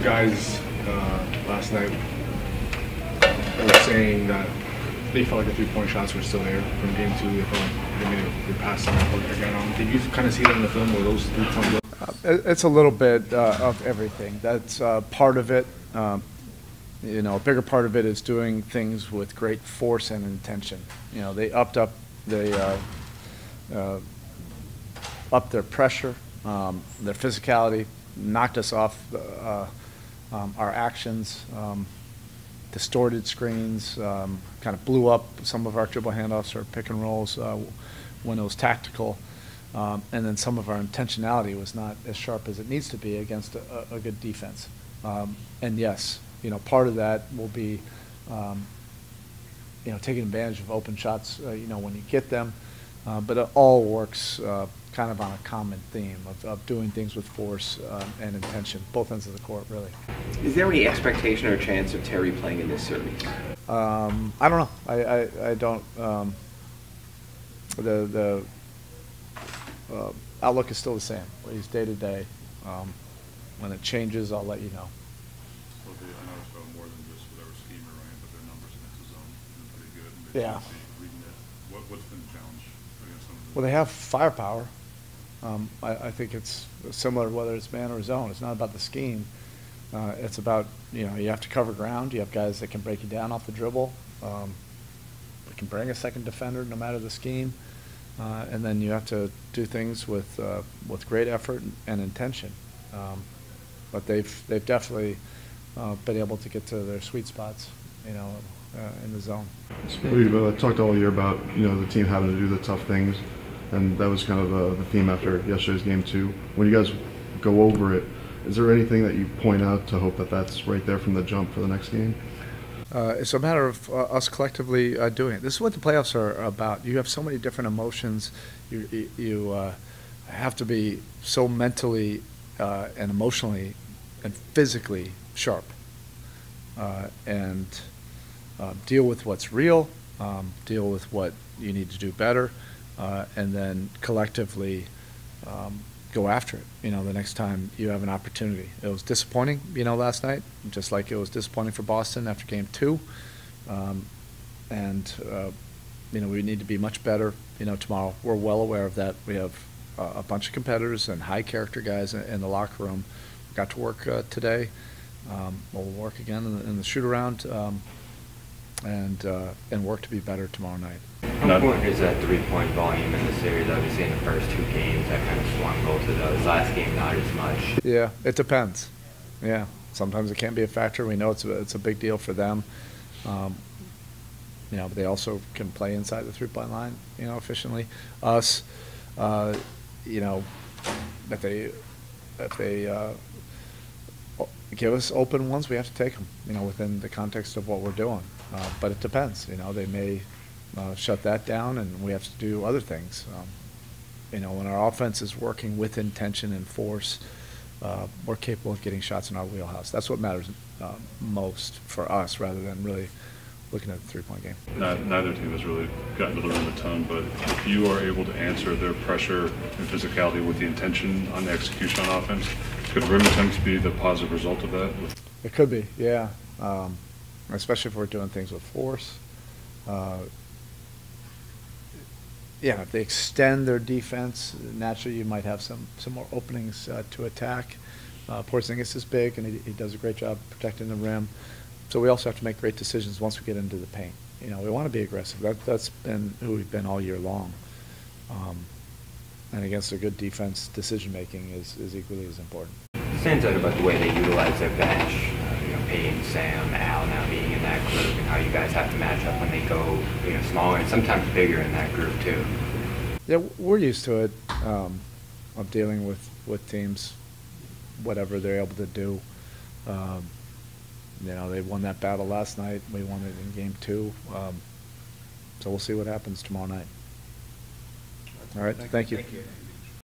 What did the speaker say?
guys last night were saying that they felt like the three-point shots were still there from game 2. They felt like they made a pass again. Did you kind of see that in the film where those three-point? It's a little bit of everything. That's part of it. You know, a bigger part of it is doing things with great force and intention. You know, they upped their pressure, their physicality, knocked us off our actions, distorted screens, kind of blew up some of our dribble handoffs or pick and rolls when it was tactical. And then some of our intentionality was not as sharp as it needs to be against a good defense. And yes, you know, part of that will be, you know, taking advantage of open shots, you know, when you get them. But it all works kind of on a common theme of doing things with force and intention, both ends of the court, really. Is there any expectation or chance of Terry playing in this series? I don't know. I don't. The outlook is still the same. He's day to day. When it changes, I'll let you know. So I know it's about more than just whatever scheme you're running, but their numbers against the zone have been pretty good. And yeah. Reading it. What's been the challenge against them? Well, they have firepower. I think it's similar whether it's man or zone. It's not about the scheme. It's about, you know, you have to cover ground. You have guys that can break you down off the dribble. They can bring a second defender no matter the scheme. And then you have to do things with great effort and intention. But they've definitely been able to get to their sweet spots, you know, in the zone. I talked all year about, you know, the team having to do the tough things, and that was kind of the theme after yesterday's game 2. When you guys go over it, is there anything that you point out to hope that that's right there from the jump for the next game? It's a matter of us collectively doing it. This is what the playoffs are about. You have so many different emotions. You have to be so mentally and emotionally and physically sharp and deal with what's real, deal with what you need to do better, and then collectively go after it, you know, the next time you have an opportunity. It was disappointing, you know, last night, just like it was disappointing for Boston after game 2. You know, we need to be much better, you know, tomorrow. We're well aware of that. We have a bunch of competitors and high character guys in the locker room. We got to work today. We'll work again in the shoot around and work to be better tomorrow night. How important is that three-point volume in the series? Obviously, in the first 2 games, that kind of swung both of those. Last game, not as much. Yeah, it depends. Yeah, sometimes it can be a factor. We know it's a big deal for them. You know, but they also can play inside the three-point line, you know, efficiently. Us, you know, if they give us open ones, we have to take them, you know, within the context of what we're doing. But it depends. You know, they may shut that down, and we have to do other things. You know, when our offense is working with intention and force, we're capable of getting shots in our wheelhouse. That's what matters most for us, rather than really looking at the three-point game. Neither team has really gotten to the rim a ton, but if you are able to answer their pressure and physicality with the intention on the execution on offense, could rim attempts be the positive result of that? It could be, yeah. Especially if we're doing things with force. Yeah, if they extend their defense, naturally you might have some more openings to attack. Porzingis is big, and he does a great job protecting the rim. So we also have to make great decisions once we get into the paint. You know, we want to be aggressive. That's been who we've been all year long. And against a good defense, decision-making is equally as important. It stands out about the way they utilize their bench, you know, Payne, Sam, Al now being in that group, and how you guys have to match up when they go, you know, smaller and sometimes bigger in that group too. Yeah, we're used to it, of dealing with teams, whatever they're able to do. You know, they won that battle last night. We won it in game 2. So we'll see what happens tomorrow night. All right, thank you.